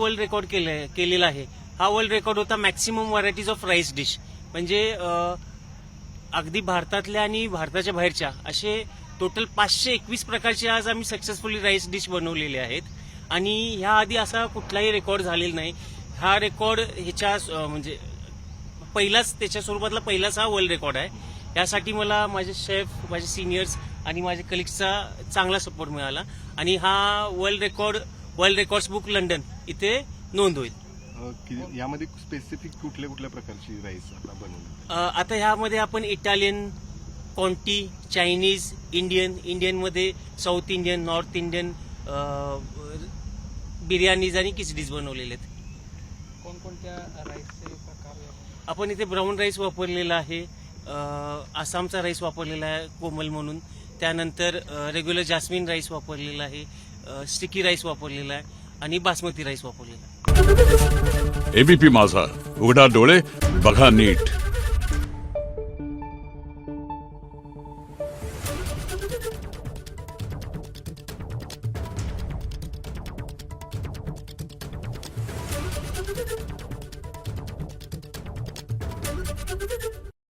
World record केलेला आहे, हा वर्ल्ड रेकॉर्ड होता maximum varieties of rice dish. म्हणजे अगदी भारतातल्या आणि भारताच्या बाहेरच्या असे टोटल 521 प्रकारचे आज आम्ही सक्सेसफुली राईस डिश बनवलेले आहेत. आणि ह्या आधी असा कुठलाही रेकॉर्ड झालेला नाही. हा रेकॉर्ड म्हणजे पहिलाच त्याच्या स्वरूपातला पहिलाच हा वर्ल्ड रेकॉर्ड आहे. यासाठी मला माझे शेफ, माझे सिनियर्स आणि माझ्या कलिग्सचा चांगला सपोर्ट मिळाला आणि हा वर्ल्ड रेकॉर्ड्स बुक लंडन इथे नोंद होईल. यामध्ये स्पेसिफिक कुठल्या कुठल्या प्रकारची राईस बनवली? आता ह्यामध्ये आपण इटालियन, कॉन्टी, चायनीज, इंडियनमध्ये South Indian, North Indian biryanis आणि खिचडीज बनवलेले आहेत. कोणकोणत्या राईसचे प्रकार? आपण इथे ब्राऊन राईस वापरलेला आहे, आसामचा राईस वापरलेला आहे कोमल म्हणून, त्यानंतर रेग्युलर जास्मिन राईस वापरलेला आहे, स्टिकी राईस वापरलेला आहे आणि बासमती राईस वापरलेला आहे. एबीपी माझा, उघडा डोळे बघा नीट.